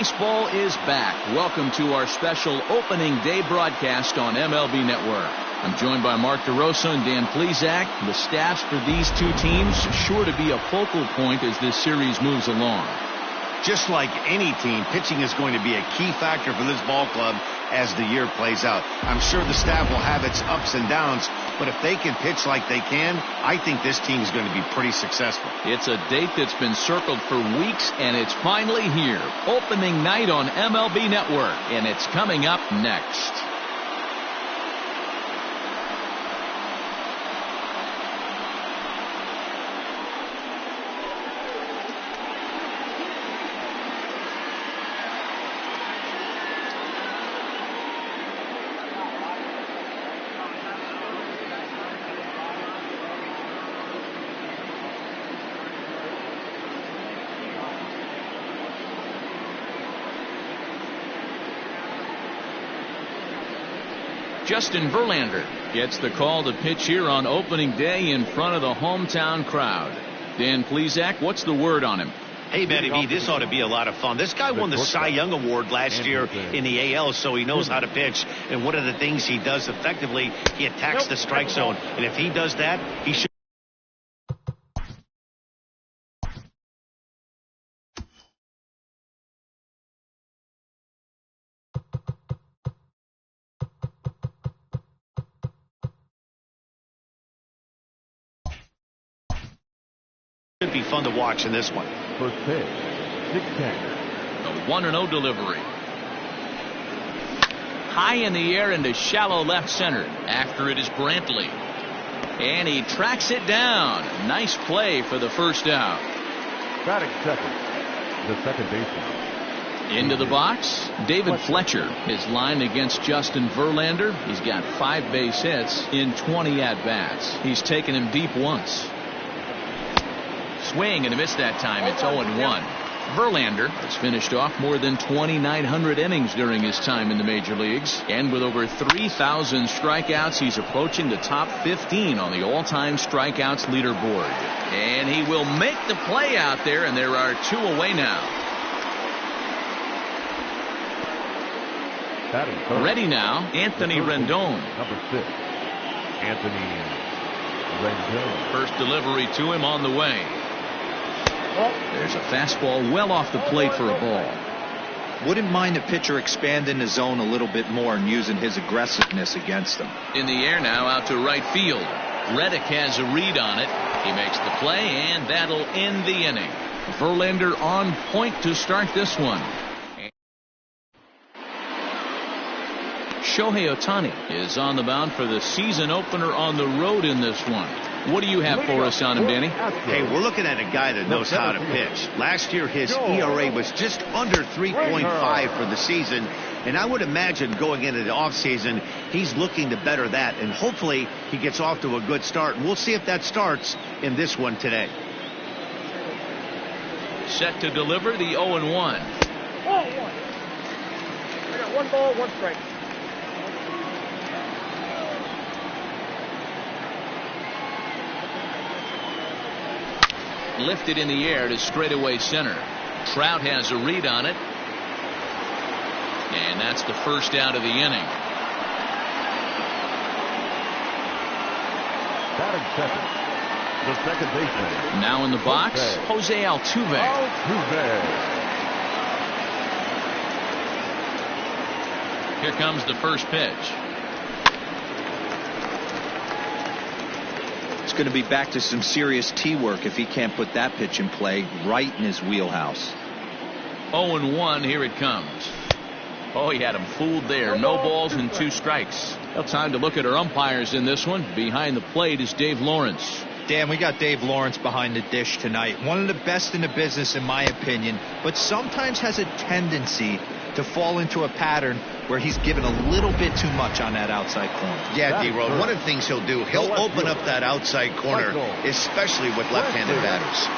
Baseball is back. Welcome to our special opening day broadcast on MLB Network. I'm joined by Mark DeRosa and Dan Plesac. The staffs for these two teams sure to be a focal point as this series moves along. Just like any team, pitching is going to be a key factor for this ball club as the year plays out. I'm sure the staff will have its ups and downs, but if they can pitch like they can, I think this team is going to be pretty successful. It's a date that's been circled for weeks, and it's finally here. Opening night on MLB Network, and it's coming up next. Justin Verlander gets the call to pitch here on opening day in front of the hometown crowd. Dan Plesac, what's the word on him? Hey, Matty B, this ought to be a lot of fun. This guy won the Cy Young Award last year in the AL, so he knows how to pitch. And one of the things he does effectively, he attacks the strike zone. And if he does that, he should. Should be fun to watch in this one. First pitch, 6-10. The 1-0 delivery. High in the air into shallow left center. After it is Brantley. And he tracks it down. Nice play for the first out. Batting second, the second baseman. Into the box, David Fletcher is lined against Justin Verlander. He's got 5 base hits in 20 at-bats. He's taken him deep once. Swing and a miss that time. It's 0-1. Verlander has finished off more than 2,900 innings during his time in the major leagues, and with over 3,000 strikeouts, he's approaching the top 15 on the all-time strikeouts leaderboard. And he will make the play out there, and there are 2 away now. Ready now, Anthony Rendon. Number 6, Anthony Rendon. First delivery to him on the way. There's a fastball well off the plate for a ball. Wouldn't mind the pitcher expanding the zone a little bit more and using his aggressiveness against them. In the air now, out to right field. Reddick has a read on it. He makes the play, and that'll end the inning. Verlander on point to start this one. Shohei Ohtani is on the mound for the season opener on the road in this one. What do you have for us on him, Danny? Hey, we're looking at a guy that knows how to pitch. Last year, his ERA was just under 3.5 for the season. And I would imagine going into the offseason, he's looking to better that. And hopefully, he gets off to a good start. And we'll see if that starts in this one today. Set to deliver the 0-1. 0-1. I got 1 ball, 1 strike. Lifted in the air to straightaway center. Trout has a read on it. And that's the first out of the inning. Batting second, the second baseman. Now in the box, Jose Altuve. Here comes the first pitch. It's going to be back to some serious tee work if he can't put that pitch in play right in his wheelhouse. 0-1, here it comes. Oh, he had him fooled there. No balls and 2 strikes. Well, time to look at our umpires in this one. Behind the plate is Dave Lawrence. Dan, we got Dave Lawrence behind the dish tonight. One of the best in the business, in my opinion, but sometimes has a tendency to fall into a pattern where he's given a little bit too much on that outside corner. Yeah, D-Road, one of the things he'll do, he'll open up that outside corner, especially with left-handed batters.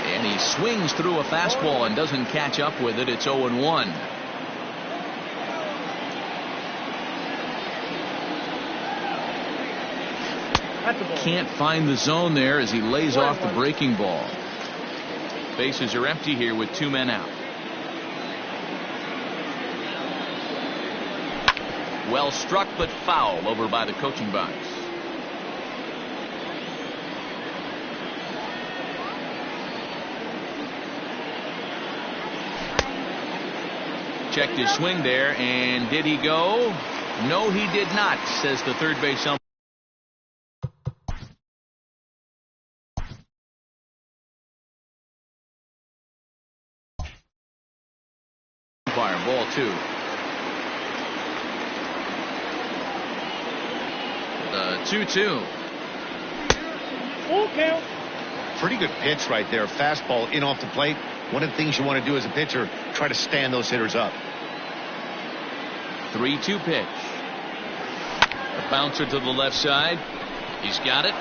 And he swings through a fastball and doesn't catch up with it. It's 0-1. Can't find the zone there as he lays off the breaking ball. Bases are empty here with 2 men out. Well struck, but foul over by the coaching box. Checked his swing there, and did he go? No, he did not, says the third base umpire. Ball 2. The 2-2. Full count. Pretty good pitch right there. Fastball in off the plate. One of the things you want to do as a pitcher, try to stand those hitters up. 3-2 pitch. A bouncer to the left side. He's got it.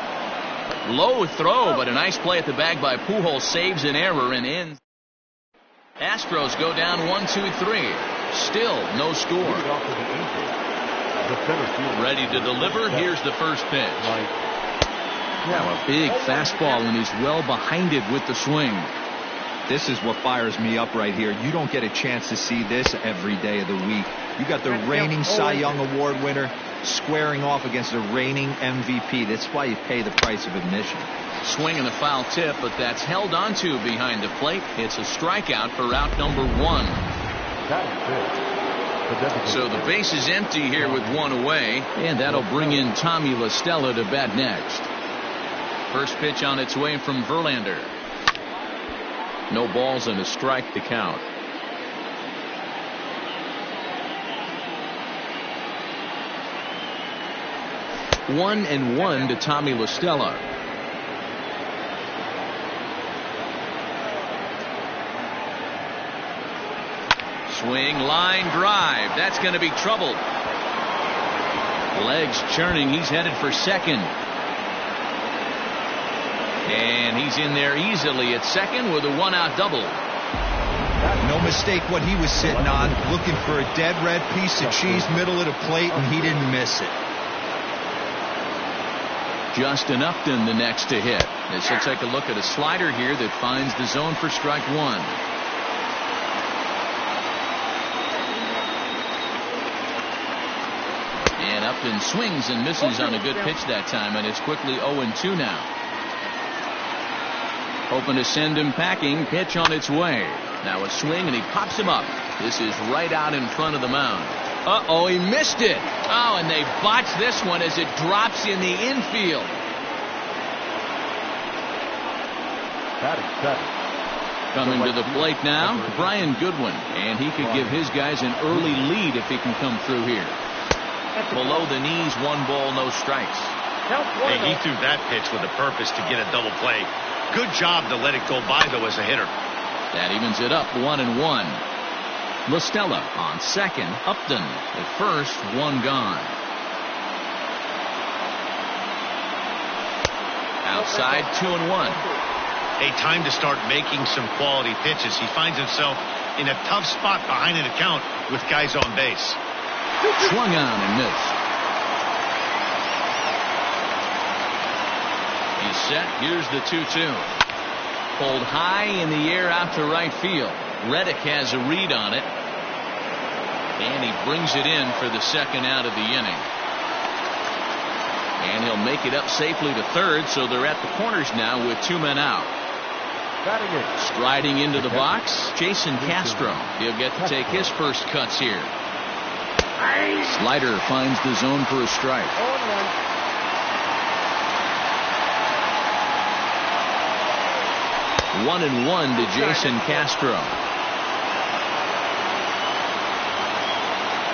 Low throw, but a nice play at the bag by Pujols. Saves an error and ends. Astros go down 1-2-3. Still no score. Ready to deliver. Here's the first pitch. Now a big fastball, and he's well behind it with the swing. This is what fires me up right here. You don't get a chance to see this every day of the week. You got the reigning Cy Young Award winner squaring off against the reigning MVP. That's why you pay the price of admission. Swing and a foul tip, but that's held onto behind the plate. It's a strikeout for out number 1. So the base is empty here with 1 away, and that'll bring in Tommy La Stella to bat next. First pitch on its way from Verlander. No balls and a strike to count. One and 1 to Tommy La Stella. Swing, line drive. That's going to be trouble. Legs churning. He's headed for second. And he's in there easily at second with a 1-out double. No mistake what he was sitting on. Looking for a dead red piece of cheese middle of the plate, and he didn't miss it. Justin Upton the next to hit. As he'll take a look at a slider here that finds the zone for strike 1. And Upton swings and misses on a good pitch that time, and it's quickly 0-2 now. Hoping to send him packing. Pitch on its way. Now a swing, and he pops him up. This is right out in front of the mound. Uh-oh, he missed it. Oh, and they botched this one as it drops in the infield. Coming to the plate now, Brian Goodwin, and he could give his guys an early lead if he can come through here. Below the knees, 1 ball, no strikes. Hey, he threw that pitch with a purpose to get a double play. Good job to let it go by, though, as a hitter. That evens it up, 1-1. La Stella on second. Upton at first, 1 gone. Outside, 2-1. A time to start making some quality pitches. He finds himself in a tough spot behind an account with guys on base. Swung on and missed. He's set. Here's the 2-2. Pulled high in the air out to right field. Reddick has a read on it. And he brings it in for the second out of the inning. And he'll make it up safely to third, so they're at the corners now with 2 men out. Striding into the box, Jason Castro. He'll get to take his first cuts here. Slider finds the zone for a strike. 1-1 to Jason Castro.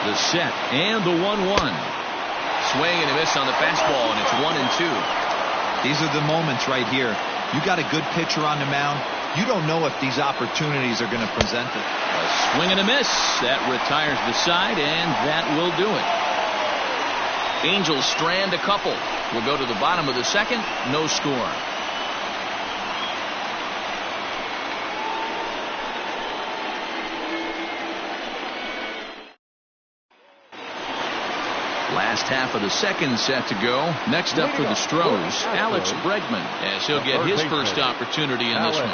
The set and the 1-1. Swing and a miss on the fastball, and it's 1-2. These are the moments right here. You got a good pitcher on the mound. You don't know if these opportunities are going to present it. A swing and a miss. That retires the side, and that will do it. Angels strand a couple. We'll go to the bottom of the second. No score. Last half of the second set to go. Next up for the Stros, Alex Bregman, as he'll get his first opportunity in this one.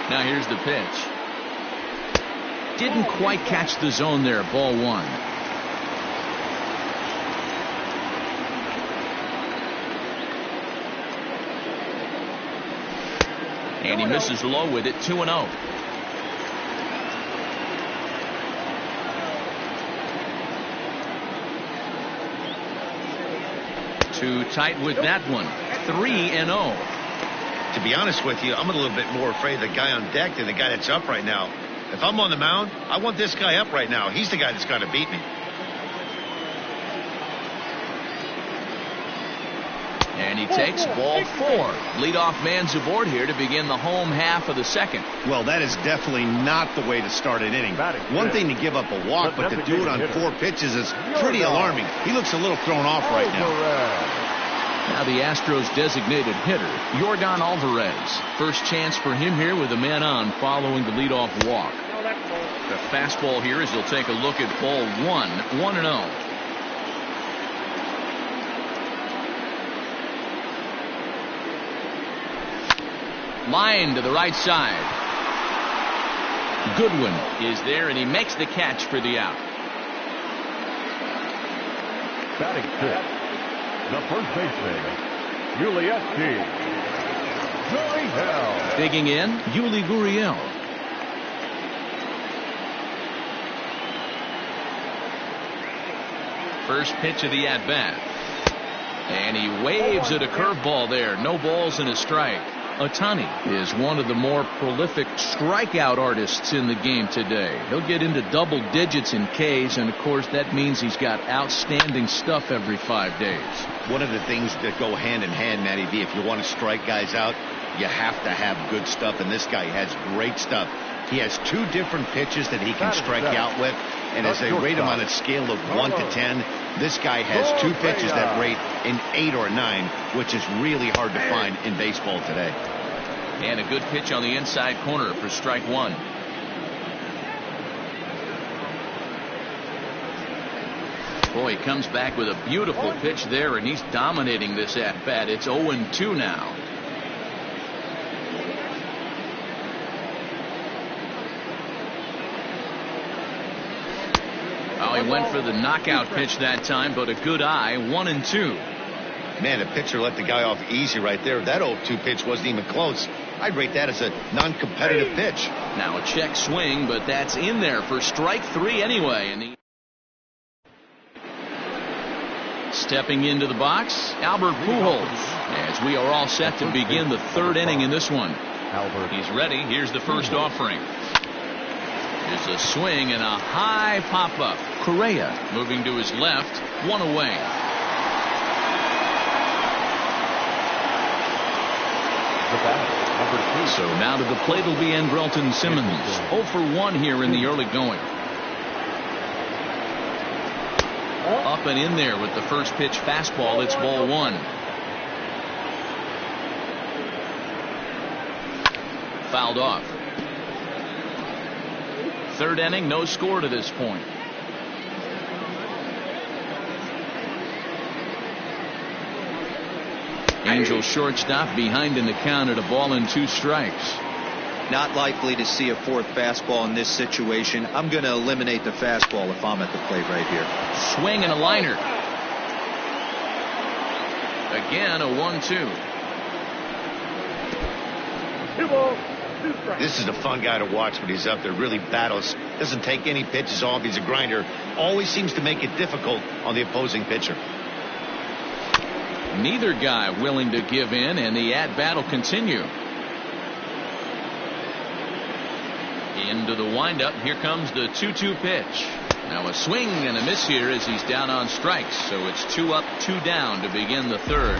Now here's the pitch. Didn't quite catch the zone there. Ball one. And he misses low with it. 2-0. Too tight with that one. 3-0. To be honest with you, I'm a little bit more afraid of the guy on deck than the guy that's up right now. If I'm on the mound, I want this guy up right now. He's the guy that's got to beat me. And he takes ball four. Leadoff man's aboard here to begin the home half of the second. Well, that is definitely not the way to start an inning. One thing to give up a walk, but to do it on 4 pitches is pretty alarming. He looks a little thrown off right now. Now the Astros designated hitter, Yordan Alvarez. First chance for him here with a man on following the leadoff walk. The fastball here as he'll take a look at ball one. 1-0. Line to the right side. Goodwin is there and he makes the catch for the out. Batting fifth, the first baseman, Gurriel. Digging in, Yuli Gurriel. First pitch of the at-bat. And he waves at a curveball there. No balls and a strike. Ohtani is one of the more prolific strikeout artists in the game today. He'll get into double digits in Ks, and of course that means he's got outstanding stuff every 5 days. One of the things that go hand in hand, Matty V, if you want to strike guys out, you have to have good stuff, and this guy has great stuff. He has 2 different pitches that he can strike you out with, and as they rate him on a scale of 1 to 10, this guy has 2 pitches that rate an 8 or 9, which is really hard to find in baseball today. And a good pitch on the inside corner for strike one. Boy, he comes back with a beautiful pitch there, and he's dominating this at-bat. It's 0-2 now. Oh, he went for the knockout pitch that time, but a good eye. 1-2. Man, the pitcher let the guy off easy right there. That 0-2 pitch wasn't even close. I'd rate that as a non-competitive pitch. Now a check swing, but that's in there for strike 3 anyway. And stepping into the box, Albert Pujols, as we are all set to begin the 3rd inning in this one. He's ready. Here's the first offering. There's a swing and a high pop-up. Correa moving to his left. 1 away. So now to the plate will be Andrelton Simmons. 0 for 1 here in the early going. Up and in there with the first pitch fastball. It's ball 1. Fouled off. 3rd inning, no score to this point. Angel shortstop behind in the count at a ball and 2 strikes. Not likely to see a 4th fastball in this situation. I'm going to eliminate the fastball if I'm at the plate right here. Swing and a liner. Again, a 1-2. This is a fun guy to watch when he's up there. Really battles. Doesn't take any pitches off. He's a grinder. Always seems to make it difficult on the opposing pitcher. Neither guy willing to give in, and the at-bat will continue. Into the windup. Here comes the 2-2 pitch. Now a swing and a miss here as he's down on strikes. So it's 2 up, 2 down to begin the 3rd.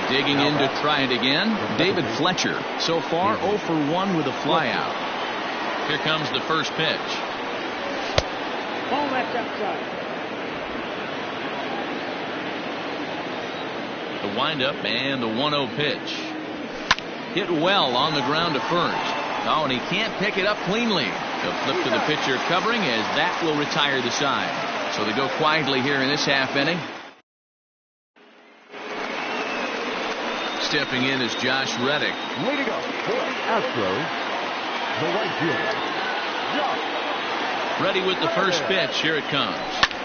Digging in to try it again, David Fletcher. So far 0 for 1 with a flyout. Here comes the first pitch. Ball left outside. The windup and the 1-0 pitch. Hit well on the ground to first. Oh, and he can't pick it up cleanly. They'll flip to the pitcher covering, as that will retire the side. So they go quietly here in this half inning. Stepping in is Josh Reddick. Leading up for the Astros, the right fielder, Josh. Ready with the first pitch. Here it comes.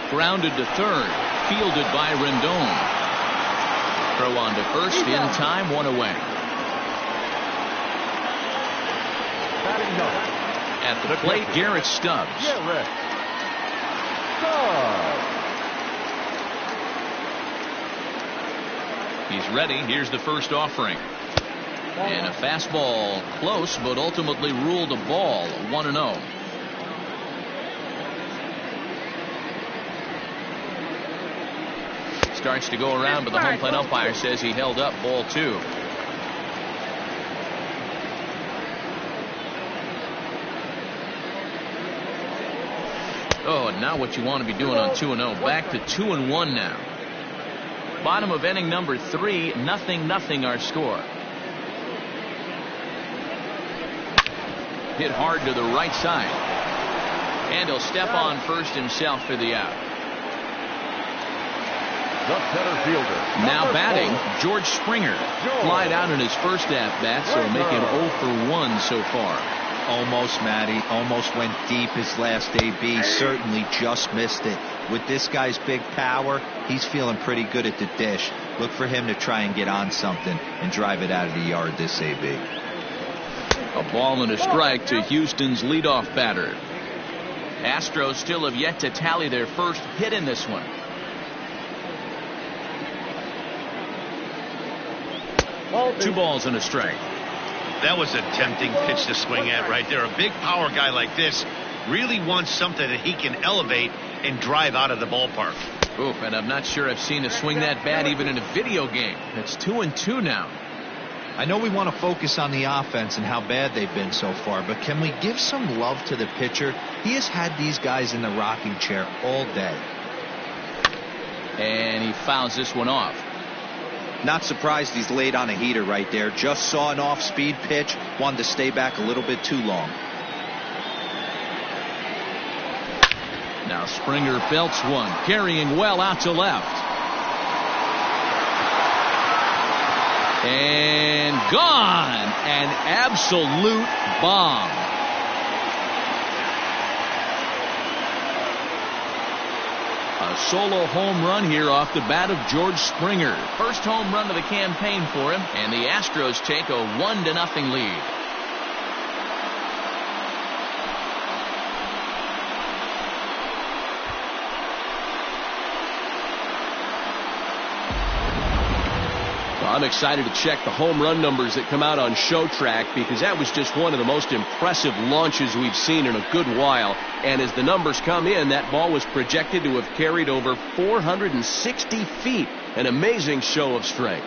Grounded to third. Fielded by Rendon. Throw on to first in time. One away. At the plate, Garrett Stubbs. He's ready. Here's the first offering. And a fastball close, but ultimately ruled a ball. 1-0. Starts to go around, but the home plate umpire says he held up. Ball 2. Oh, and now what you want to be doing on 2-0. Back to 2-1 now. Bottom of inning number 3. 0-0 our score. Hit hard to the right side. And he'll step on first himself for the out. The center fielder. Now batting, George Springer. Flied out in his first at-bat, so making 0 for 1 so far. Almost, Matty. Almost went deep his last AB. Certainly just missed it. With this guy's big power, he's feeling pretty good at the dish. Look for him to try and get on something and drive it out of the yard this AB. A ball and a strike to Houston's leadoff batter. Astros still have yet to tally their first hit in this one. Two balls and a strike. That was a tempting pitch to swing at right there. A big power guy like this really wants something that he can elevate and drive out of the ballpark. Oof, and I'm not sure I've seen a swing that bad even in a video game. It's 2-2 now. I know we want to focus on the offense and how bad they've been so far, but can we give some love to the pitcher? He has had these guys in the rocking chair all day. And he fouls this one off. Not surprised he's laid on a heater right there. Just saw an off-speed pitch. Wanted to stay back a little bit too long. Now Springer belts one. Carrying well out to left. And gone. An absolute bomb. A solo home run here off the bat of George Springer. First home run of the campaign for him, and the Astros take a 1-0 lead. I'm excited to check the home run numbers that come out on Showtrack, because that was just one of the most impressive launches we've seen in a good while. And as the numbers come in, that ball was projected to have carried over 460 feet. An amazing show of strength.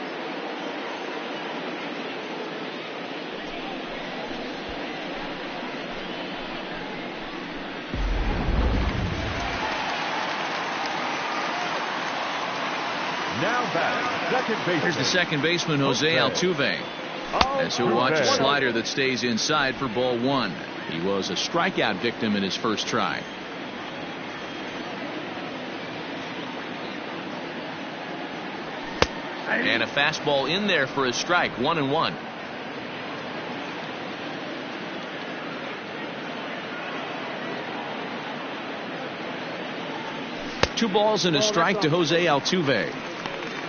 Now batting, second baseman. Here's the second baseman, Jose Altuve. As he'll watch a slider that stays inside for ball 1. He was a strikeout victim in his first try. And a fastball in there for a strike. 1-1. Two balls and a strike to Jose Altuve.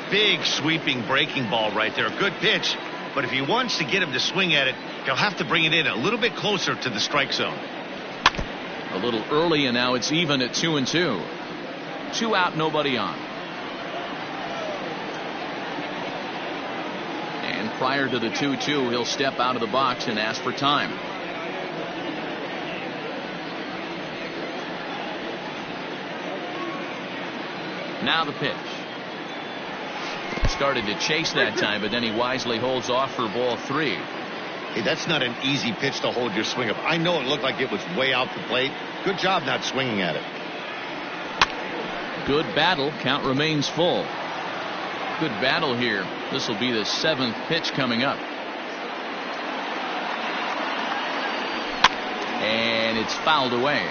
Big sweeping breaking ball right there. Good pitch, but if he wants to get him to swing at it, he'll have to bring it in a little bit closer to the strike zone. A little early, and now it's even at 2-2. 2 out, nobody on. And prior to the 2-2, he'll step out of the box and ask for time. Now the pitch. Started to chase that time, but then he wisely holds off for ball 3. Hey, that's not an easy pitch to hold your swing up. I know it looked like it was way out the plate. Good job not swinging at it. Good battle. Count remains full. Good battle here. This will be the 7th pitch coming up. And and it's fouled away.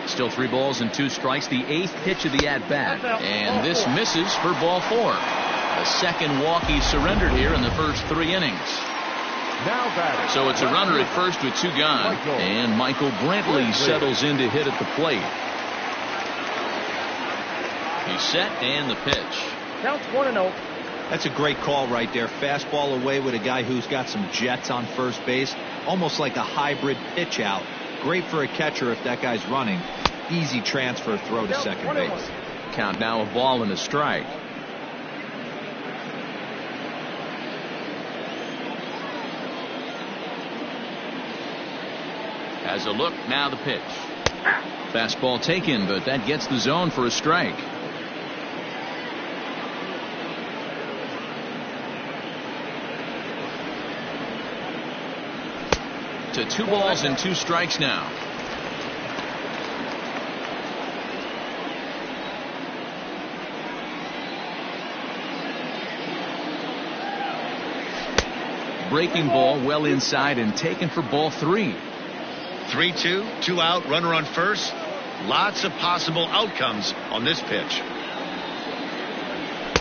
Still 3 balls and 2 strikes. The 8th pitch of the at-bat. And this misses for ball 4. A second walk he surrendered here in the first 3 innings. So it's a runner at first with 2 gone. And Michael Brantley settles in to hit at the plate. He's set and the pitch. Counts 1-0. That's a great call right there. Fastball away with a guy who's got some jets on first base. Almost like a hybrid pitch out. Great for a catcher if that guy's running. Easy transfer throw to second base. Count now a ball and a strike. Has a look, now the pitch. Fastball taken, but that gets the zone for a strike. To 2 balls and 2 strikes now. Breaking ball well inside and taken for ball 3. 3-2, 2 out, runner on first. Lots of possible outcomes on this pitch.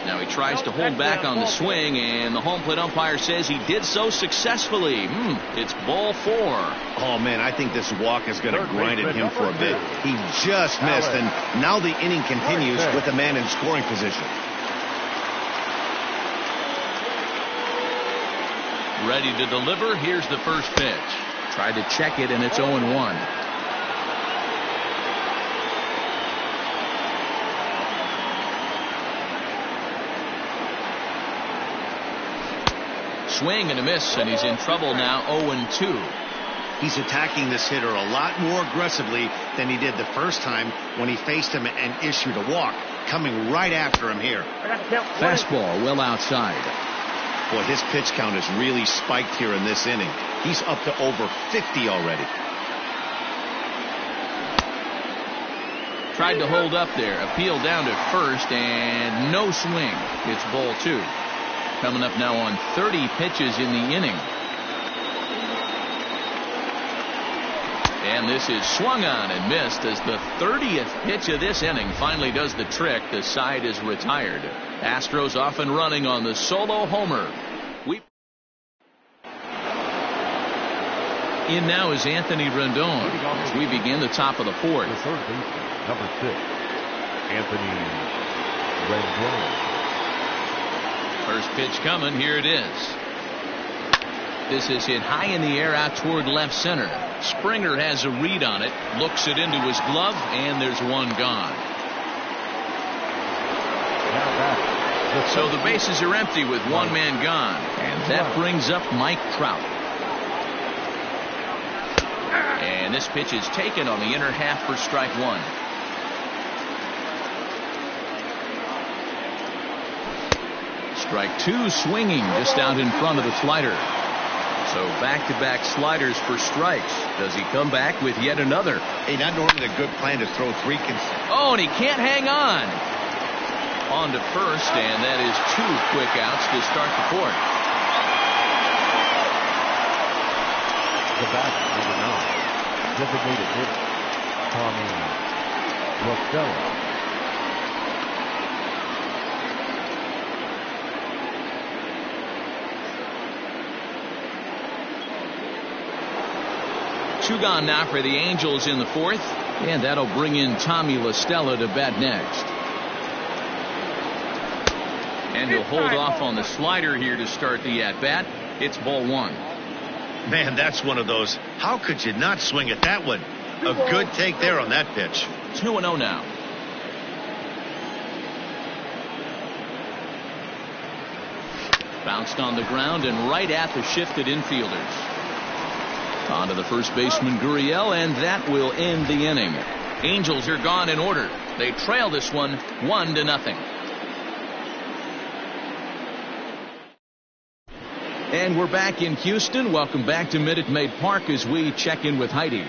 Now he tries to hold back on the swing, and the home plate umpire says he did so successfully. It's ball 4. Oh, man, I think this walk is going to grind at him for a bit. He just missed, and now the inning continues with a man in scoring position. Ready to deliver. Here's the first pitch. Tried to check it, and it's 0-1. Swing and a miss, and he's in trouble now. 0-2. He's attacking this hitter a lot more aggressively than he did the first time when he faced him and issued a walk. Coming right after him here. Fastball well outside. Boy, his pitch count has really spiked here in this inning. He's up to over 50 already. Tried to hold up there. Appeal down to first, and no swing. It's ball 2. Coming up now on 30 pitches in the inning. And this is swung on and missed as the 30th pitch of this inning finally does the trick. The side is retired. Astros off and running on the solo homer. In now is Anthony Rendon as we begin the top of the 4th. The third baseman, number 6, Anthony Rendon. First pitch coming. Here it is. This is hit high in the air out toward left center. Springer has a read on it, looks it into his glove, and there's one gone. So the bases are empty with one man gone, and that brings up Mike Trout. And this pitch is taken on the inner half for strike 1. Strike 2 swinging just out in front of the slider. So back-to-back sliders for strikes. Does he come back with yet another? Hey, not normally a good plan to throw 3 Oh, and he can't hang on. On to first, and that is 2 quick outs to start the 4th. The batter, number 9, designated hitter, Tommy Rostello. Two gone now for the Angels in the 4th, and that'll bring in Tommy La Stella to bat next. And he'll hold off on the slider here to start the at-bat. It's ball 1. Man, that's one of those. How could you not swing at that one? A good take there on that pitch. 2-0 now. Bounced on the ground and right at the shifted infielders. On to the first baseman, Gurriel, and that will end the inning. Angels are gone in order. They trail this one 1-0. And we're back in Houston. Welcome back to Minute Maid Park as we check in with Heidi.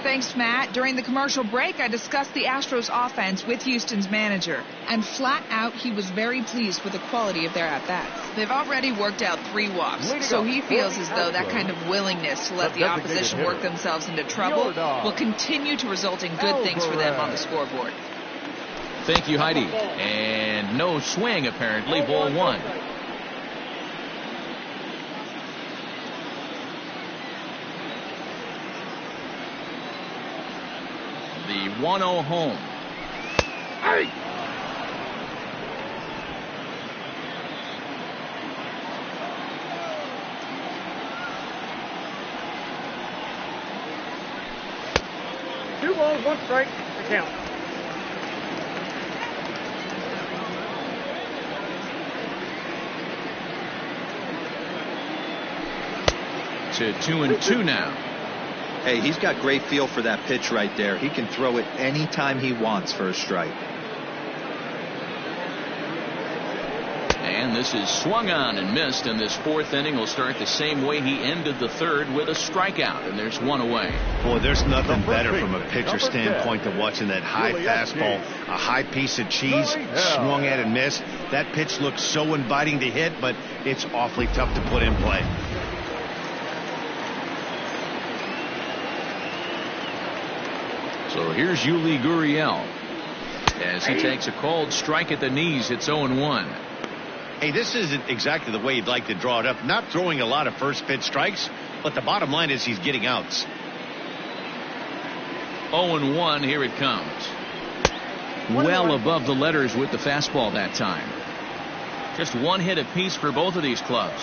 Thanks, Matt. During the commercial break, I discussed the Astros offense with Houston's manager. And flat out, he was very pleased with the quality of their at-bats. They've already worked out 3 walks, so he feels as though that kind of willingness to let the opposition work themselves into trouble will continue to result in good things for them on the scoreboard. Thank you, Heidi. And no swing, apparently. Ball 1. The 1-0 home. Hey! Two balls, 1 strike to count. To 2-2 now. Hey, he's got great feel for that pitch right there. He can throw it anytime he wants for a strike. And this is swung on and missed, and this 4th inning will start the same way he ended the 3rd, with a strikeout, and there's 1 away. Boy, there's nothing better from a pitcher standpoint than watching that high fastball, a high piece of cheese, swung at and missed. That pitch looks so inviting to hit, but it's awfully tough to put in play. So here's Yuli Gurriel as he takes a called strike at the knees. It's 0-1. Hey, this isn't exactly the way you'd like to draw it up. Not throwing a lot of first pitch strikes, but the bottom line is he's getting outs. 0-1. Here it comes. Well above the letters with the fastball that time. Just 1 hit apiece for both of these clubs.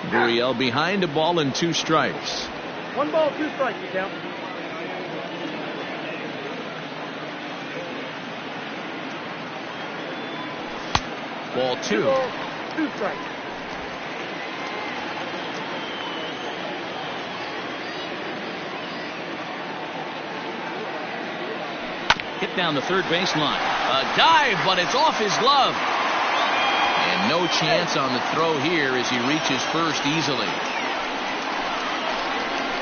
Gurriel behind a ball and 2 strikes. 1 ball, 2 strikes to count. Ball 2. 2 balls, 2 strikes. Hit down the third baseline. A dive, but it's off his glove. And no chance on the throw here as he reaches first easily.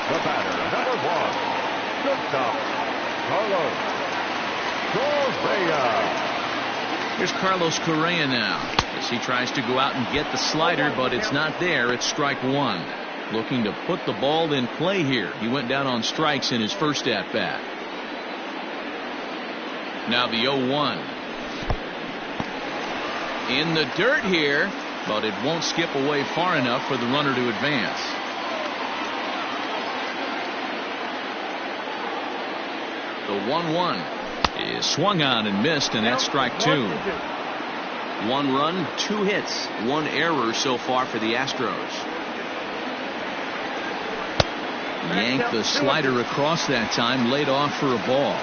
The batter, number 1, shortstop, Carlos Correa. Here's Carlos Correa now as he tries to go out and get the slider, but it's not there. It's strike 1. Looking to put the ball in play here. He went down on strikes in his first at-bat. Now the 0-1. In the dirt here, but it won't skip away far enough for the runner to advance. The 1-1 is swung on and missed, and that's strike 2. 1 run, 2 hits, 1 error so far for the Astros. Yanked the slider across that time, laid off for a ball.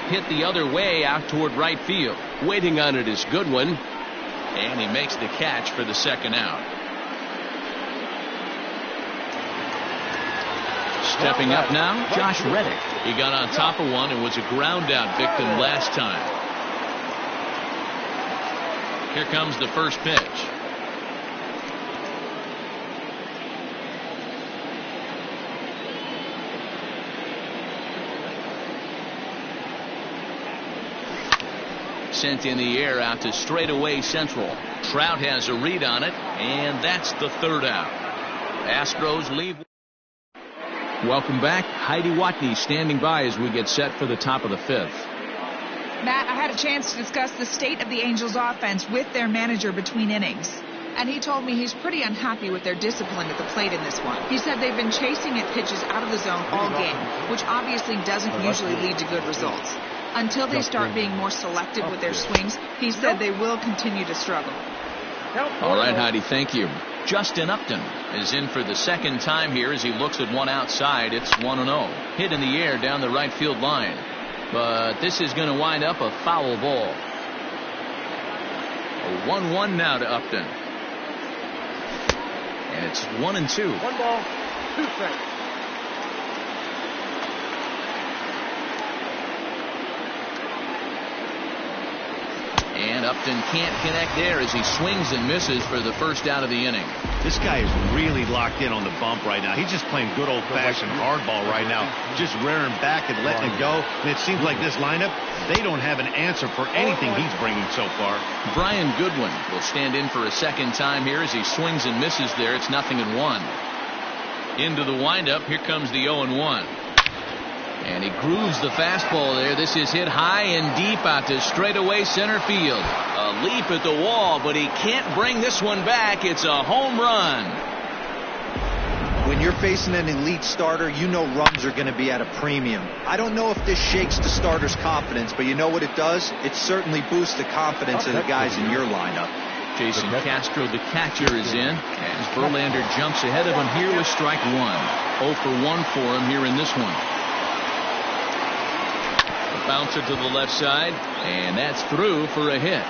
Hit the other way out toward right field. Waiting on it is Goodwin. And he makes the catch for the 2nd out. Stepping up now, Josh Reddick. He got on top of one and was a ground out victim last time. Here comes the first pitch. Sent in the air out to straightaway central. Trout has a read on it, and that's the 3rd out. Astros leave. Welcome back. Heidi Watney standing by as we get set for the top of the 5th. Matt, I had a chance to discuss the state of the Angels offense with their manager between innings. And he told me he's pretty unhappy with their discipline at the plate in this one. He said they've been chasing at pitches out of the zone all game, which obviously doesn't usually lead to good results. Until they start being more selective with their swings, he said they will continue to struggle. All right, Heidi, thank you. Justin Upton is in for the 2nd time here as he looks at one outside. It's 1-0. Hit in the air down the right field line. But this is going to wind up a foul ball. A 1-1 now to Upton. And it's 1-2. 1 ball, 2 strikes. and can't connect there as he swings and misses for the first out of the inning. This guy is really locked in on the bump right now. He's just playing good old-fashioned hardball right now, just rearing back and letting it go. And it seems like this lineup, they don't have an answer for anything he's bringing so far. Brian Goodwin will stand in for a second time here as he swings and misses there. It's 0-1. Into the windup. Here comes the 0-1. And he grooves the fastball there. This is hit high and deep out to straightaway center field. A leap at the wall, but he can't bring this one back. It's a home run. When you're facing an elite starter, you know runs are going to be at a premium. I don't know if this shakes the starter's confidence, but you know what it does? It certainly boosts the confidence of the guys in your lineup. Jason Castro, the catcher, is in as Verlander jumps ahead of him here with strike one. 0 for 1 for him here in this one. A bouncer to the left side, and that's through for a hit.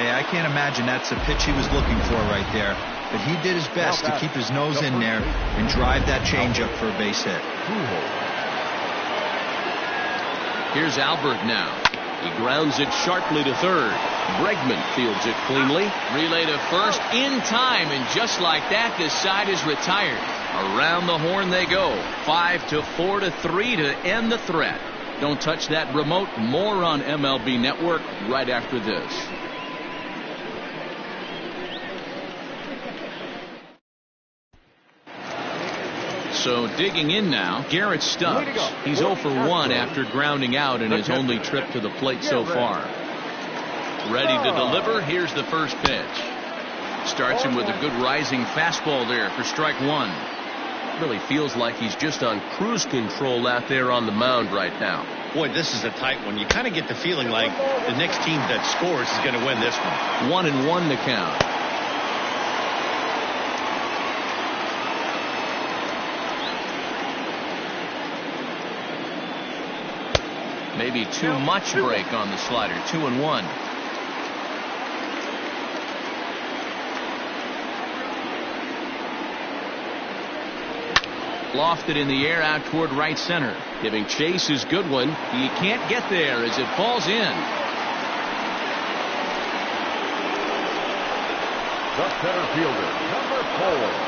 Hey, I can't imagine that's the pitch he was looking for right there. But he did his best to keep his nose in there and drive that changeup for a base hit. Here's Albert now. He grounds it sharply to third. Bregman fields it cleanly. Relay to first in time, and just like that, this side is retired. Around the horn they go. 5-4-3 to end the threat. Don't touch that remote. More on MLB Network right after this. So digging in now, Garrett Stubbs. He's 0 for 1 after grounding out in his only trip to the plate so far. Ready to deliver. Here's the first pitch. Starts him with a good rising fastball there for strike one. Really feels like he's just on cruise control out there on the mound right now. Boy, this is a tight one. You kind of get the feeling like the next team that scores is going to win this one. 1-1 the count. Maybe too much break on the slider. 2-1. Lofted in the air out toward right center. Giving chase is Goodwin. He can't get there as it falls in. The center fielder, number 4.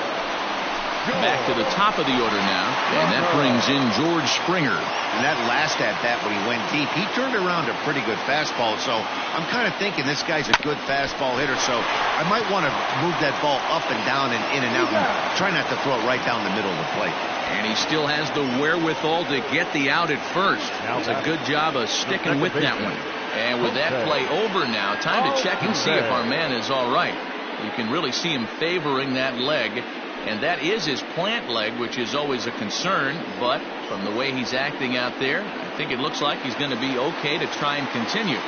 Back to the top of the order now, and that brings in George Springer. And that last at-bat when he went deep, he turned around a pretty good fastball. So I'm kind of thinking this guy's a good fastball hitter. So I might want to move that ball up and down and in and out and try not to throw it right down the middle of the plate. And he still has the wherewithal to get the out at first. It's a good job of sticking with that one. And with that play over now, time to check and see if our man is all right. You can really see him favoring that leg. And that is his plant leg, which is always a concern. But from the way he's acting out there, I think it looks like he's going to be okay to try and continue.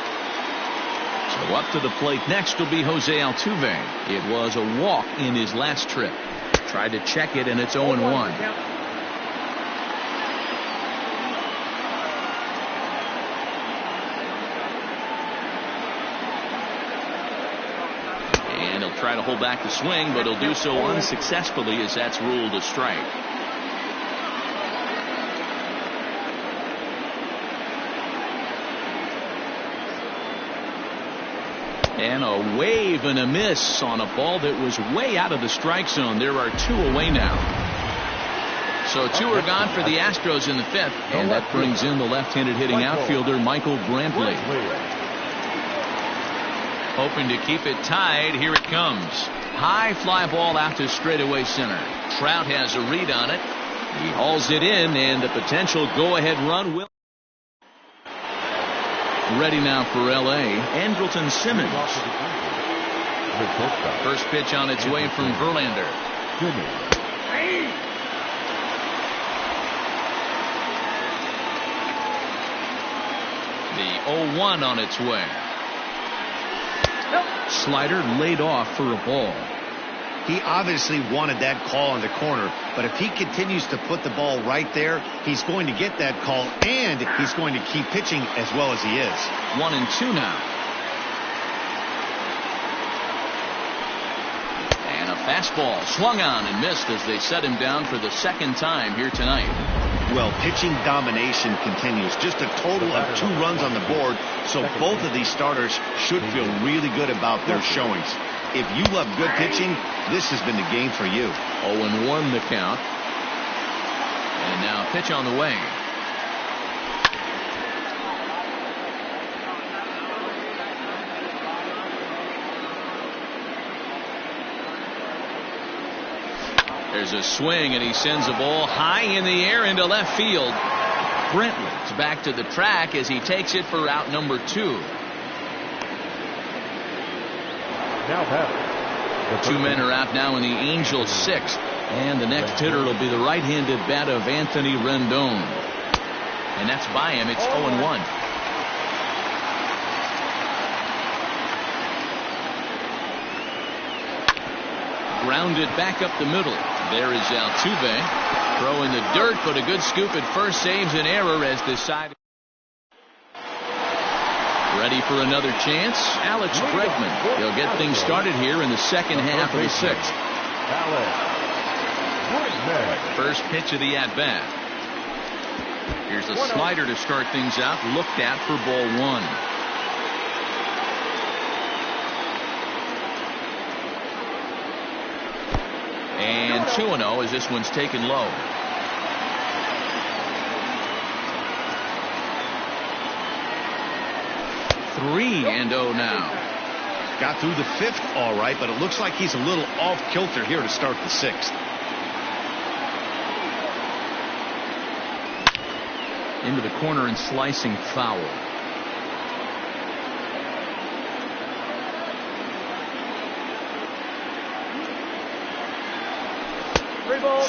So up to the plate next will be Jose Altuve. It was a walk in his last trip. Tried to check it, and it's 0-1. And he'll try to hold back the swing, but he'll do so unsuccessfully as that's ruled a strike. And a wave and a miss on a ball that was way out of the strike zone. There are 2 away now. So 2 are gone for the Astros in the 5th. And that brings in the left-handed hitting outfielder Michael Brantley. Hoping to keep it tied. Here it comes. High fly ball out to straightaway center. Trout has a read on it. He hauls it in, and the potential go-ahead run will. Ready now for L.A. Andrelton Simmons. First pitch on its way from Verlander. The 0-1 on its way. Slider laid off for a ball. He obviously wanted that call in the corner, but if he continues to put the ball right there, he's going to get that call, and he's going to keep pitching as well as he is. 1-2 now. And a fastball swung on and missed as they set him down for the second time here tonight. Well, pitching domination continues. Just a total of 2 runs on the board, so both of these starters should feel really good about their showings. If you love good pitching, this has been the game for you. 0-1 the count. And now a pitch on the way. There's a swing, and he sends a ball high in the air into left field. Brentwood's back to the track as he takes it for out number 2. Now batting. 2 men are out now in the Angels' 6th. And the next hitter will be the right-handed bat of Anthony Rendon. And that's by him. It's 0-1. Grounded back up the middle. There is Altuve. Throw in the dirt, but a good scoop at first saves an error as decided. Ready for another chance? Alex Bregman. He'll get things started here in the second half of the 6th. First pitch of the at-bat. Here's a slider to start things out. Looked at for ball 1. And 2-0 as this one's taken low. Three and 0 now. Got through the 5th all right, but it looks like he's a little off kilter here to start the 6th. Into the corner and slicing foul.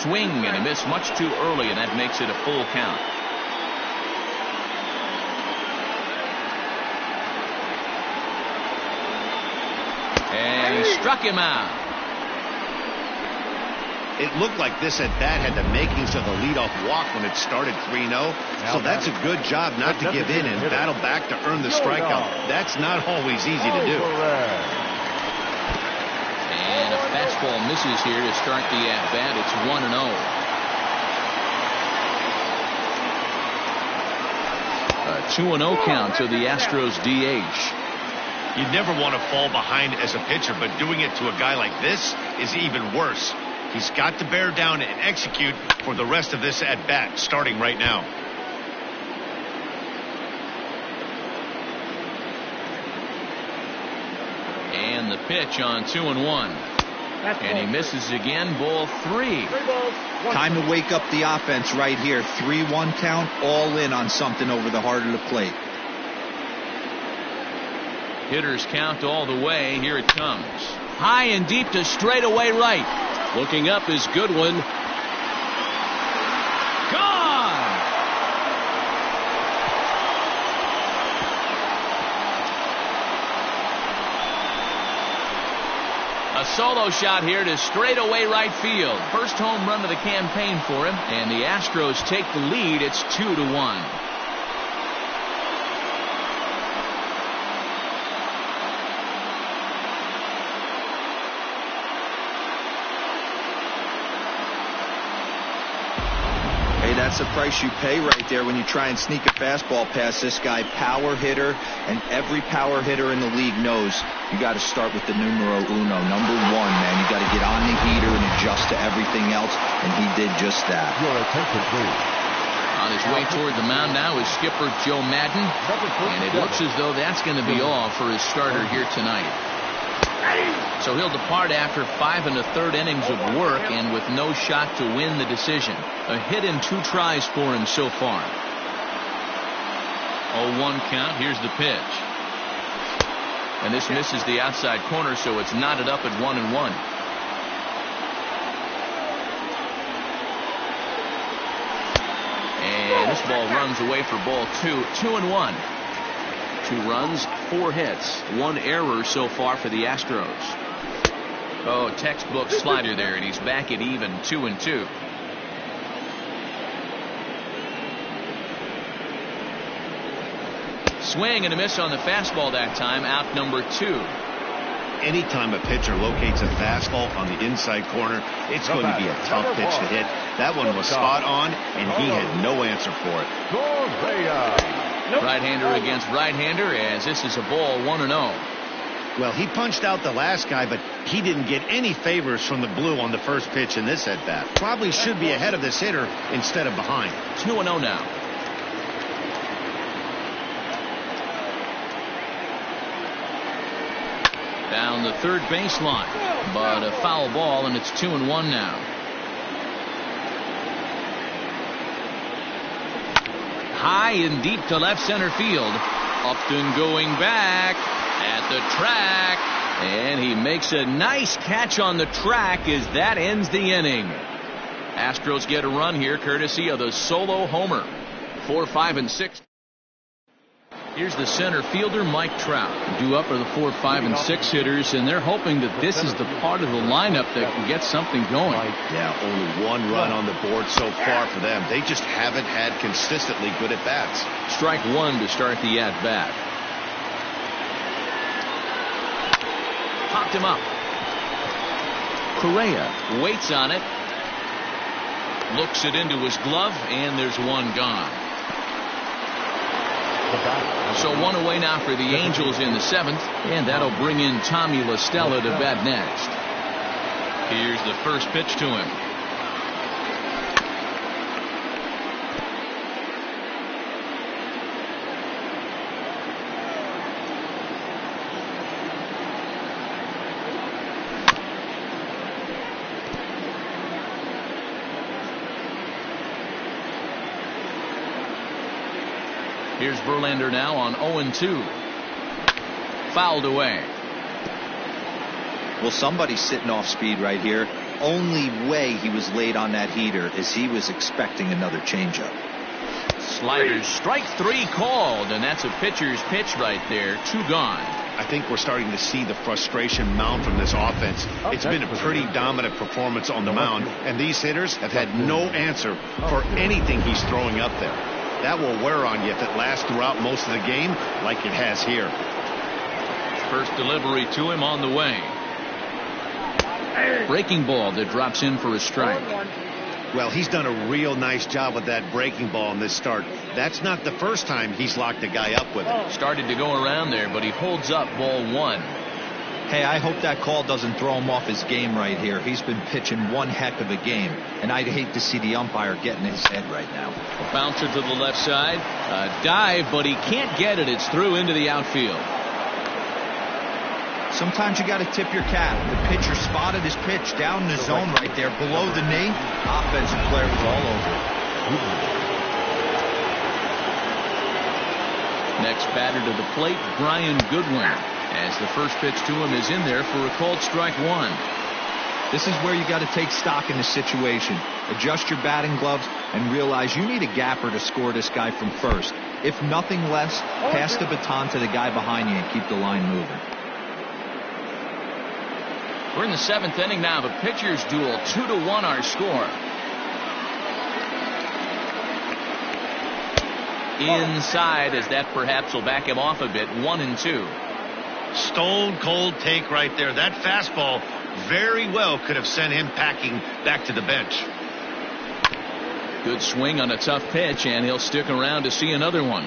Swing and a miss much too early, and that makes it a full count. And he struck him out. It looked like this at bat had the makings of a leadoff walk when it started 3-0. So that's a good job not to give in and battle back to earn the strikeout. That's not always easy to do. And a fastball misses here to start the at-bat. It's 1-0. A 2-0 count to the Astros DH. You never want to fall behind as a pitcher, but doing it to a guy like this is even worse. He's got to bear down and execute for the rest of this at-bat, starting right now. And the pitch on 2-1. And he misses again. Ball 3. Time to wake up the offense right here. 3-1 count, all in on something over the heart of the plate. Hitters count all the way. Here it comes. High and deep to straightaway right. Looking up is Goodwin. Gone! A solo shot here to straightaway right field. First home run of the campaign for him. And the Astros take the lead. It's 2-1. That's the price you pay right there when you try and sneak a fastball past this guy. Power hitter, and every power hitter in the league knows you got to start with the numero uno, number 1, man. You got to get on the heater and adjust to everything else, and he did just that. Your attention, please. On his way toward the mound now is skipper Joe Madden, and it looks as though that's going to be all for his starter here tonight. So he'll depart after 5 1/3 innings of work and with no shot to win the decision. A hit in 2 tries for him so far. 0-1 count. Here's the pitch. And this misses the outside corner, so it's knotted up at 1-1. And this ball runs away for ball 2. 2-1. 2 runs, 4 hits, 1 error so far for the Astros. Oh, textbook slider there, and he's back at even 2-2. Swing and a miss on the fastball that time. Out number 2. anytime a pitcher locates a fastball on the inside corner, it's going to be a tough pitch to hit. That one was spot on, and he had no answer for it. Right-hander against right-hander, as this is a ball 1-0. Well, he punched out the last guy, but he didn't get any favors from the blue on the first pitch in this at-bat. Probably should be ahead of this hitter instead of behind. 2-0 now. Down the third baseline, but a foul ball, and it's 2-1 now. High and deep to left center field. Upton going back at the track, and he makes a nice catch on the track as that ends the inning. Astros get a run here courtesy of the solo homer. 4, 5, and 6. Here's the center fielder, Mike Trout. Due up are the 4, 5, and 6 hitters, and they're hoping that this is the part of the lineup that can get something going. Yeah, only one run on the board so far for them. They just haven't had consistently good at-bats. Strike one to start the at-bat. Popped him up. Correa waits on it. Looks it into his glove, and there's one gone. So one away now for the Angels in the 7th, and that'll bring in Tommy La Stella to bat next. Here's the first pitch to him. Here's Verlander now on 0-2. Fouled away. Well, somebody's sitting off speed right here. Only way he was late on that heater is he was expecting another changeup. Sliders, strike 3 called, and that's a pitcher's pitch right there. 2 gone. I think we're starting to see the frustration mount from this offense. It's been a pretty dominant performance on the mound, and these hitters have had no answer for anything he's throwing up there. That will wear on you if it lasts throughout most of the game like it has here. First delivery to him on the way. Breaking ball that drops in for a strike. Well, he's done a real nice job with that breaking ball in this start. That's not the first time he's locked a guy up with it. Started to go around there, but he holds up ball 1. Hey, I hope that call doesn't throw him off his game right here. He's been pitching one heck of a game, and I'd hate to see the umpire get in his head right now. A bouncer to the left side. A dive, but he can't get it. It's through into the outfield. Sometimes you got to tip your cap. The pitcher spotted his pitch down in the zone right there below the knee. Offensive player was all over it. Next batter to the plate, Brian Goodwin, as the first pitch to him is in there for a called strike 1. This is where you got to take stock in the situation. Adjust your batting gloves and realize you need a gapper to score this guy from first. If nothing less, pass the baton to the guy behind you and keep the line moving. We're in the 7th inning now. The pitchers duel. 2-1 our score. Inside, as that perhaps will back him off a bit. 1-2. Stone cold take right there. That fastball very well could have sent him packing back to the bench. Good swing on a tough pitch, and he'll stick around to see another one.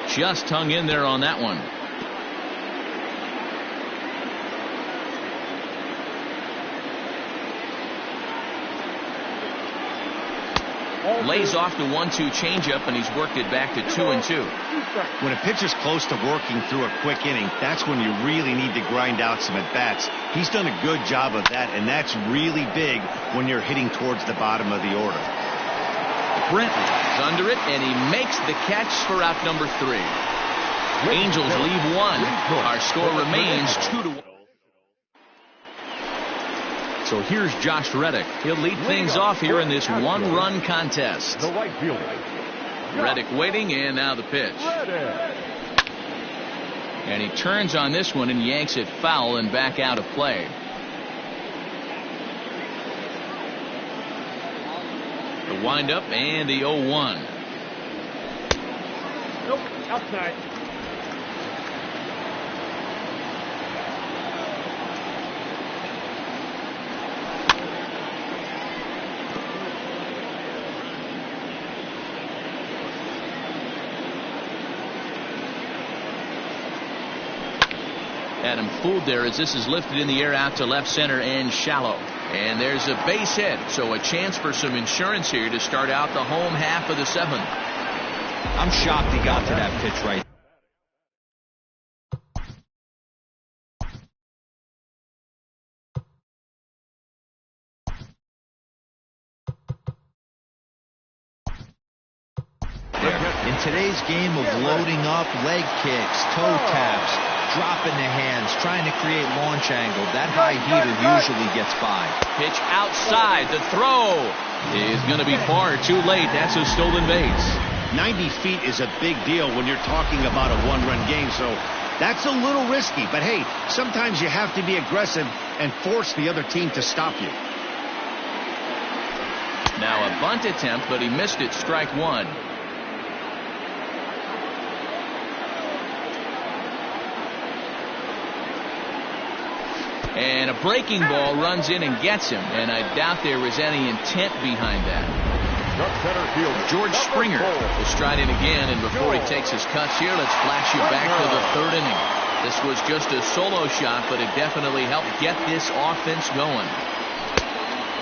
Just hung in there on that one. Lays off the 1-2 changeup, and he's worked it back to 2-2. When a pitcher's close to working through a quick inning, that's when you really need to grind out some at-bats. He's done a good job of that, and that's really big when you're hitting towards the bottom of the order. Brent is under it, and he makes the catch for out number 3. Angels leave 1. Our score remains 2-1. So here's Josh Reddick. He'll lead things off here in this 1-run contest. The right fielder. Reddick waiting, and now the pitch. And he turns on this one and yanks it foul and back out of play. The windup and the 0-1. Outside. Had him fooled there as this is lifted in the air out to left center and shallow. And there's a base hit, so a chance for some insurance here to start out the home half of the seventh. I'm shocked he got to that pitch right. In today's game of loading up, leg kicks, toe taps, dropping the hands, trying to create launch angle, that high heater usually gets by. Pitch outside. The throw is going to be far too late. That's a stolen base. 90 feet is a big deal when you're talking about a one-run game, so that's a little risky. But hey, sometimes you have to be aggressive and force the other team to stop you. Now a bunt attempt, but he missed it. Strike one. And a breaking ball runs in and gets him, and I doubt there was any intent behind that. George Springer will stride in again, and before he takes his cuts here, let's flash you back to the third inning. This was just a solo shot, but it definitely helped get this offense going.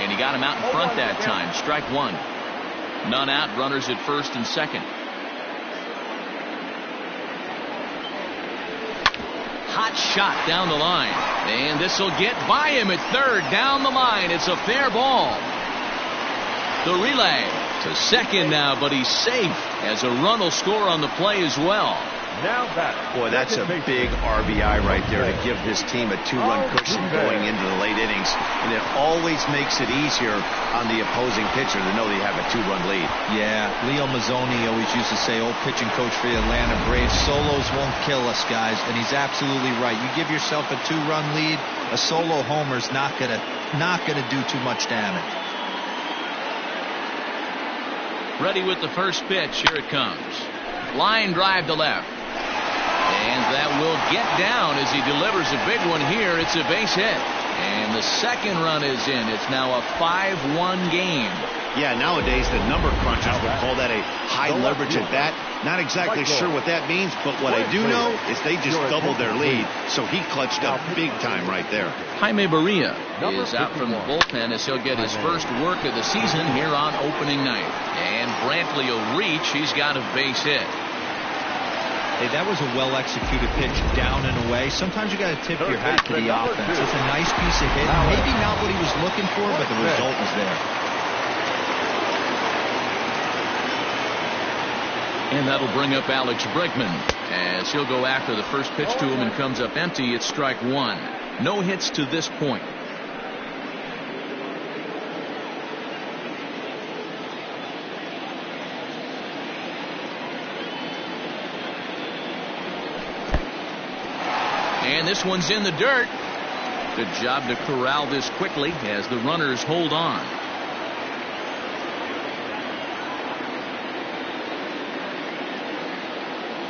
And he got him out in front that time. Strike one. None out, runners at first and second. Hot shot down the line, and this will get by him at third. Down the line, it's a fair ball. The relay to second now, but he's safe as a run will score on the play as well. Now that. Boy, that's a big RBI right there to give this team a two-run cushion going into the late innings, and it always makes it easier on the opposing pitcher to know they have a two-run lead. Yeah, Leo Mazzoni always used to say, old pitching coach for the Atlanta Braves, solos won't kill us, guys, and he's absolutely right. You give yourself a two-run lead, a solo homer's not gonna do too much damage. Ready with the first pitch. Here it comes. Line drive to left. And that will get down as he delivers a big one here. It's a base hit. And the second run is in. It's now a 5-1 game. Yeah, nowadays the number crunchers would call that a high leverage at bat. Not exactly sure what that means, but what I do know is they just doubled their lead. So he clutched up big time right there. Jaime Barria is out from the bullpen as he'll get his first work of the season here on opening night. And Brantley will reach. He's got a base hit. Hey, that was a well-executed pitch down and away. Sometimes you got to tip your hat to the offense. It's a nice piece of hit. Maybe not what he was looking for, but the result was there. And that'll bring up Alex Bregman as he'll go after the first pitch to him and comes up empty. It's strike one. No hits to this point. And this one's in the dirt. Good job to corral this quickly as the runners hold on.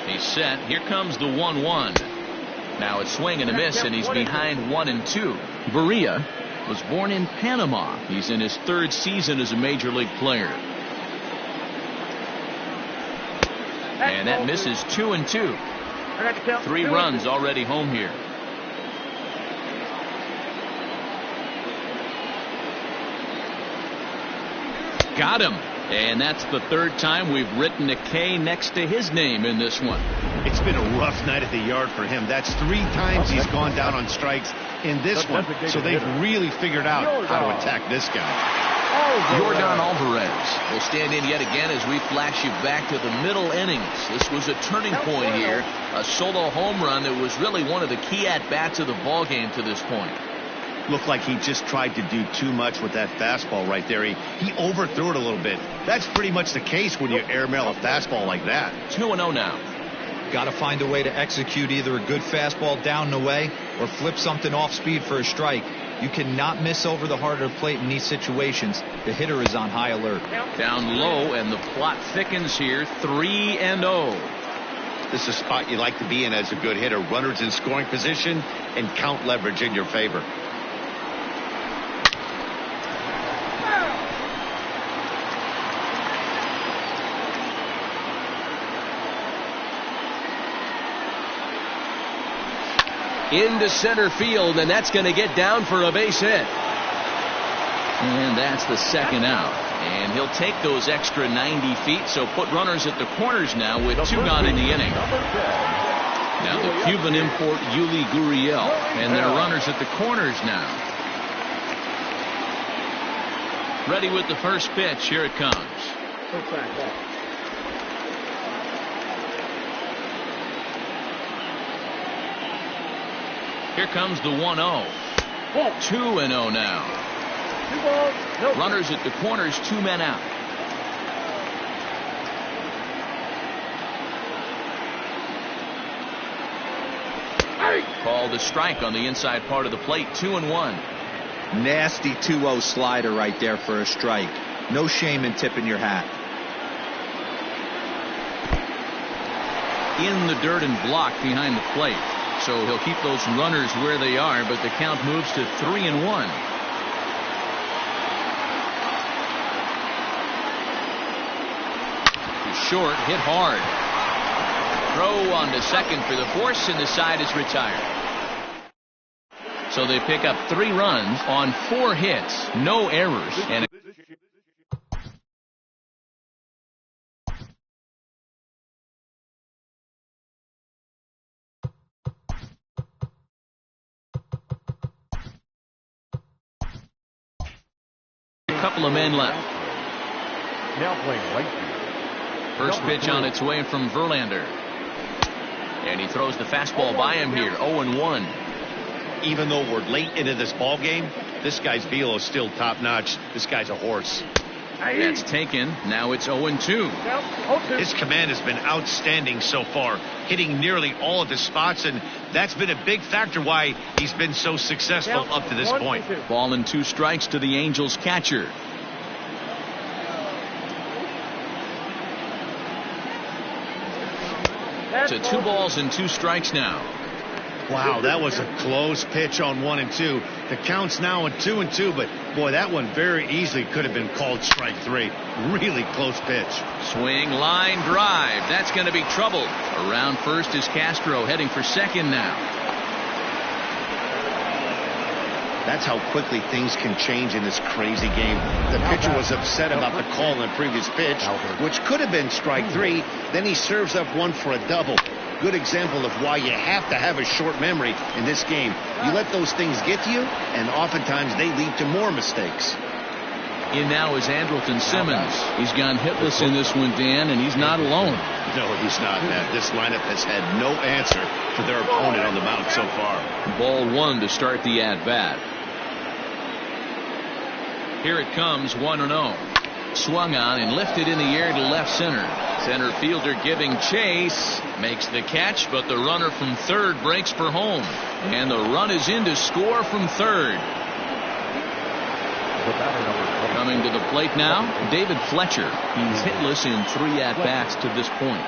He's set. Here comes the 1-1. Now it's swing and a miss, and he's behind 1-2. Barria was born in Panama. He's in his third season as a major league player. And that misses 2-2. 3 runs already home here. Got him. And that's the third time we've written a K next to his name in this one. It's been a rough night at the yard for him. That's 3 times he's gone down on strikes in this one. So they've really figured out how to attack this guy. Jordan Alvarez will stand in yet again as we flash you back to the middle innings. This was a turning point here. A solo home run that was really one of the key at-bats of the ball game to this point. Looked like he just tried to do too much with that fastball right there. He overthrew it a little bit. That's pretty much the case when you airmail a fastball like that. 2-0 now. Got to find a way to execute either a good fastball down the way or flip something off speed for a strike. You cannot miss over the heart of the plate in these situations. The hitter is on high alert. Down low, and the plot thickens here. 3-0. This is a spot you like to be in as a good hitter. Runners in scoring position and count leverage in your favor. Into center field, and that's going to get down for a base hit. And that's the second out. And he'll take those extra 90 feet, so put runners at the corners now with 2 gone in the inning. Now the Cuban import Yuli Gurriel, and their runners at the corners now. Ready with the first pitch. Here it comes. Here comes the 1-0. 2-0 now. Runners at the corners, 2 men out. Called a strike on the inside part of the plate. 2-1. Nasty 2-0 slider right there for a strike. No shame in tipping your hat. In the dirt and blocked behind the plate. So he'll keep those runners where they are, but the count moves to 3-1. Short, hit hard. Throw on to second for the force, and the side is retired. So they pick up 3 runs on 4 hits, no errors, and a couple of men left. Now playing right field. First pitch on its way from Verlander. And he throws the fastball by him here. 0-1. Even though we're late into this ball game, this guy's velo is still top notch. This guy's a horse. That's taken. Now it's 0-2. His command has been outstanding so far, hitting nearly all of his spots, and that's been a big factor why he's been so successful up to this point. Ball and 2 strikes to the Angels catcher. To 2 balls and 2 strikes now. Wow, that was a close pitch on 1 and 2. The count's now at 2 and 2, but boy, that one very easily could have been called strike 3. Really close pitch. Swing, line, drive. That's going to be trouble. Around first is Castro, heading for second now. That's how quickly things can change in this crazy game. The pitcher was upset about the call in the previous pitch, which could have been strike 3. Then he serves up one for a double. Good example of why you have to have a short memory in this game. You let those things get to you, and oftentimes they lead to more mistakes. In now is Andrelton Simmons. He's gone hitless in this one, Dan, and he's not alone. No, he's not, Matt. This lineup has had no answer for their opponent on the mound so far. Ball 1 to start the at-bat. Here it comes, 1-0. Swung on and lifted in the air to left center. Center fielder giving chase. Makes the catch, but the runner from third breaks for home. And the run is in to score from third. Coming to the plate now, David Fletcher. He's hitless in 3 at-bats to this point.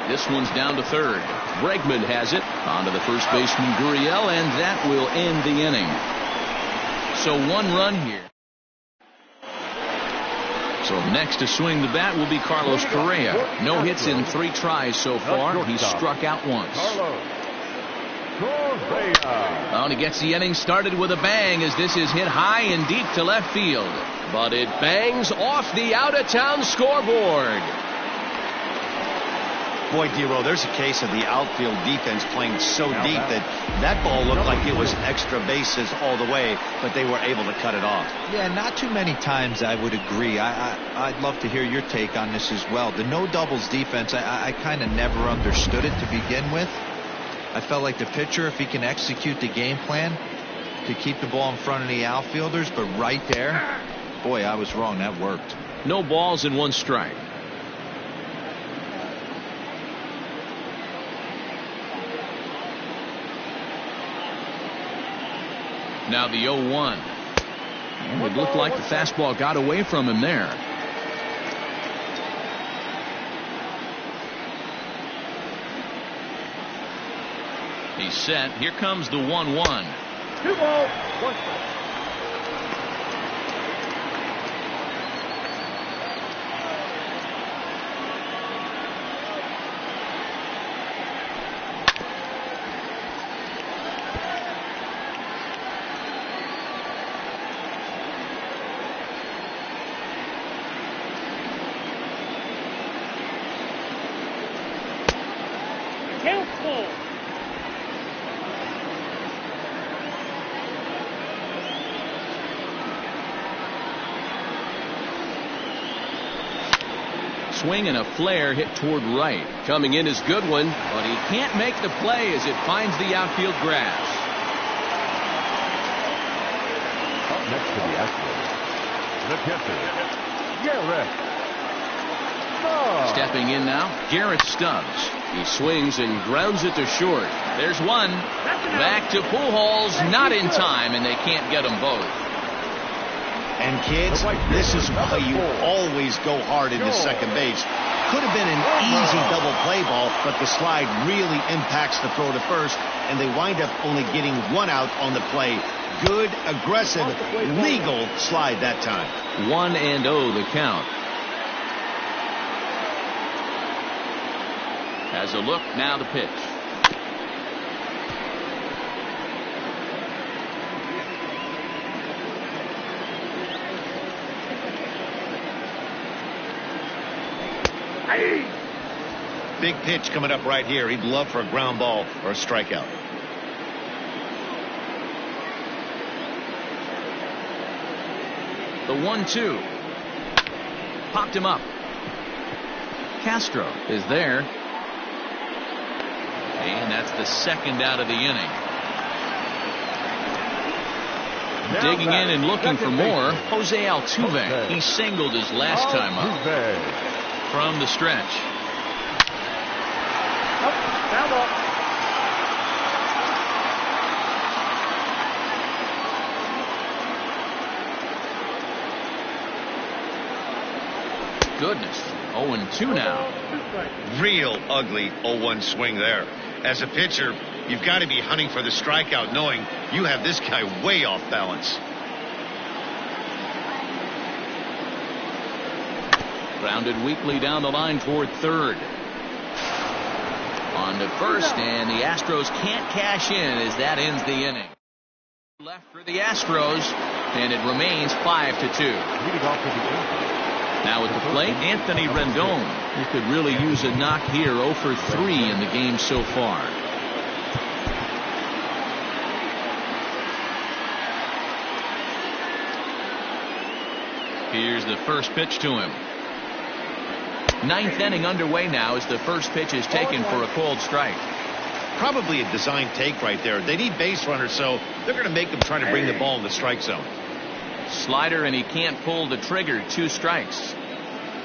This one's down to third. Bregman has it. On to the first baseman, Gurriel, and that will end the inning. So 1 run here. So next to swing the bat will be Carlos Correa. No hits in 3 tries so far. He's struck out once. Well, and he gets the inning started with a bang as this is hit high and deep to left field. But it bangs off the out-of-town scoreboard. Boy, D-Row, there's a case of the outfield defense playing so deep that ball looked like it was extra bases all the way, but they were able to cut it off. Yeah, not too many times I would agree. I'd love to hear your take on this as well. The no doubles defense, I kind of never understood it to begin with. I felt like the pitcher, if he can execute the game plan to keep the ball in front of the outfielders, but right there, boy, I was wrong. That worked. No balls and 1 strike. Now the 0-1. It looked like the fastball got away from him there. He's set. Here comes the 1-1. 2 balls, 1 strike. Count full. Swing and a flare hit toward right. Coming in is good one. But he can't make the play as it finds the outfield grass. Up next to the Astros, the catcher, Garrett Stubbs. Stepping in now, Garrett Stubbs. He swings and grounds it to short. There's one. Back to Pujols. Not in time, and they can't get them both. And kids, this is why you always go hard into second base. Could have been an easy double play ball, but the slide really impacts the throw to first, and they wind up only getting 1 out on the play. Good, aggressive, legal slide that time. 1-0 the count. Has a look, now the pitch. Big pitch coming up right here. He'd love for a ground ball or a strikeout. The 1-2. Popped him up. Castro is there. And that's the second out of the inning. Digging in and looking for more, Jose Altuve. He singled his last time up. From the stretch. Down ball. Goodness. 0-2 now. Real ugly 0-1 swing there. As a pitcher, you've got to be hunting for the strikeout, knowing you have this guy way off balance. Grounded weakly down the line toward third. On to first, and the Astros can't cash in as that ends the inning. Left for the Astros, and it remains 5-2. Now at the plate, Anthony Rendon. He could really use a knock here. 0 for 3 in the game so far. Here's the first pitch to him. Ninth inning underway now as the first pitch is taken for a called strike. Probably a design take right there. They need base runners, so they're going to make them try to bring the ball in the strike zone. Slider, and he can't pull the trigger. 2 strikes.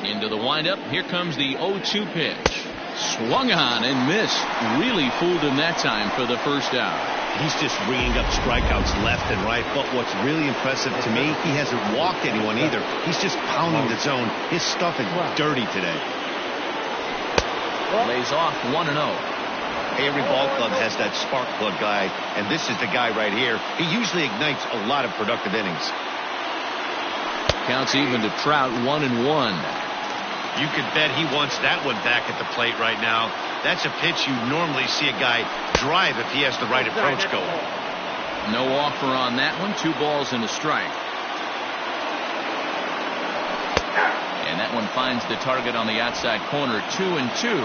Into the windup. Here comes the 0-2 pitch. Swung on and missed. Really fooled him that time for the first out. He's just ringing up strikeouts left and right. But what's really impressive to me, he hasn't walked anyone either. He's just pounding the zone. His stuff is dirty today. Lays off 1-0. Every ball club has that spark plug guy, and this is the guy right here. He usually ignites a lot of productive innings. Counts even to Trout. 1-1. You could bet he wants that one back at the plate right now. That's a pitch you normally see a guy drive if he has the right approach going. No offer on that one. 2 balls and a strike. And that one finds the target on the outside corner. 2-2.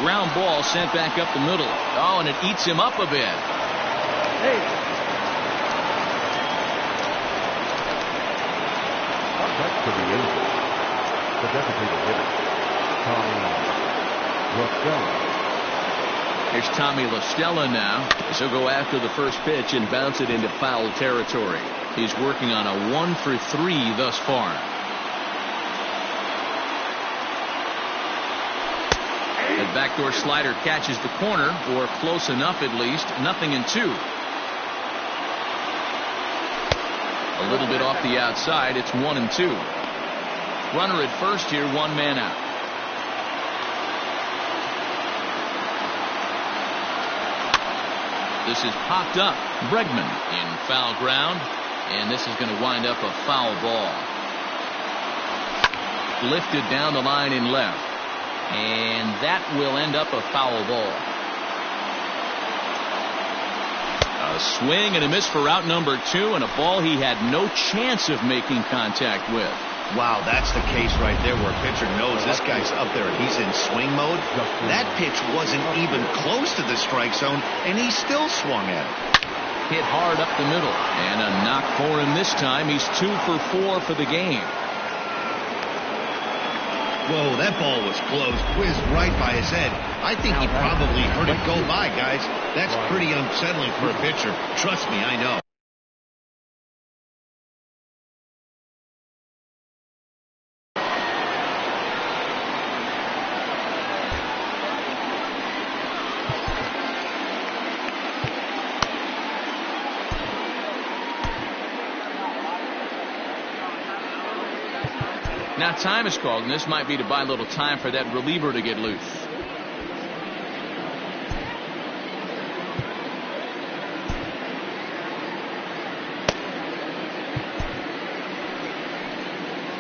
Ground ball sent back up the middle. Oh, and it eats him up a bit. Hey. Back to the Angels. The designated hitter, Tommy La Stella. Here's Tommy La Stella now. He'll go after the first pitch and bounce it into foul territory. He's working on a 1 for 3 thus far. The backdoor slider catches the corner, or close enough at least. 0-2. A little bit off the outside. It's 1-2. Runner at first here, 1 man out. This is popped up. Bregman in foul ground, and this is going to wind up a foul ball. Lifted down the line in left, and that will end up a foul ball. A swing and a miss for out number 2, and a ball he had no chance of making contact with. Wow, that's the case right there where a pitcher knows this guy's up there. He's in swing mode. That pitch wasn't even close to the strike zone, and he still swung at it. Hit hard up the middle, and a knock for him this time. He's 2 for 4 for the game. Whoa, that ball was close. Whizzed right by his head. I think he probably heard it go by, guys. That's pretty unsettling for a pitcher. Trust me, I know. Now time is called, and this might be to buy a little time for that reliever to get loose.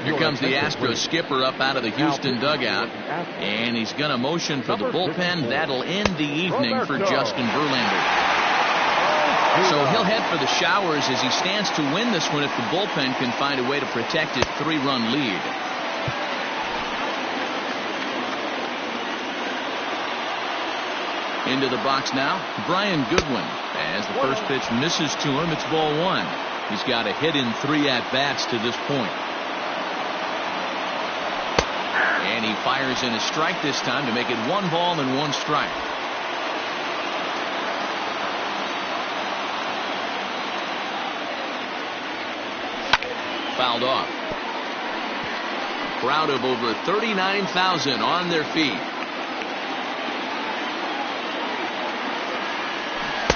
Here comes the Astros skipper up out of the Houston dugout, and he's going to motion for the bullpen. That'll end the evening for Justin Verlander. So he'll head for the showers as he stands to win this one if the bullpen can find a way to protect his 3-run lead. Into the box now, Brian Goodwin. As the first pitch misses to him, it's ball 1. He's got a hit in 3 at-bats to this point. And he fires in a strike this time to make it 1 ball and 1 strike. Fouled off. A crowd of over 39,000 on their feet.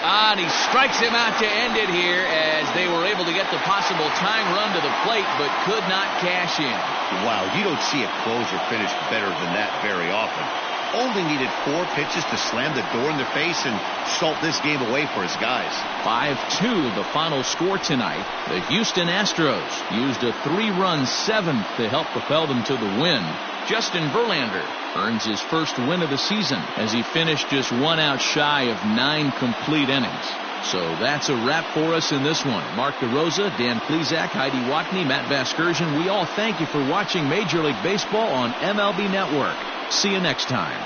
And he strikes him out to end it here as they were able to get the possible tying run to the plate but could not cash in. Wow, you don't see a closer finish better than that very often. Only needed 4 pitches to slam the door in their face and salt this game away for his guys. 5-2 the final score tonight. The Houston Astros used a 3-run 7th to help propel them to the win. Justin Verlander earns his first win of the season as he finished just 1 out shy of 9 complete innings. So that's a wrap for us in this one. Mark DeRosa, Dan Plesac, Heidi Watney, Matt Vasgersian, we all thank you for watching Major League Baseball on MLB Network. See you next time.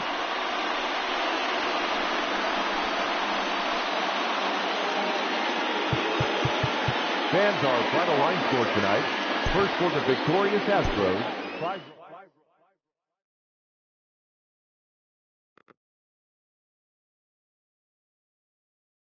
Fans, our final line score tonight. First for the victorious Astros.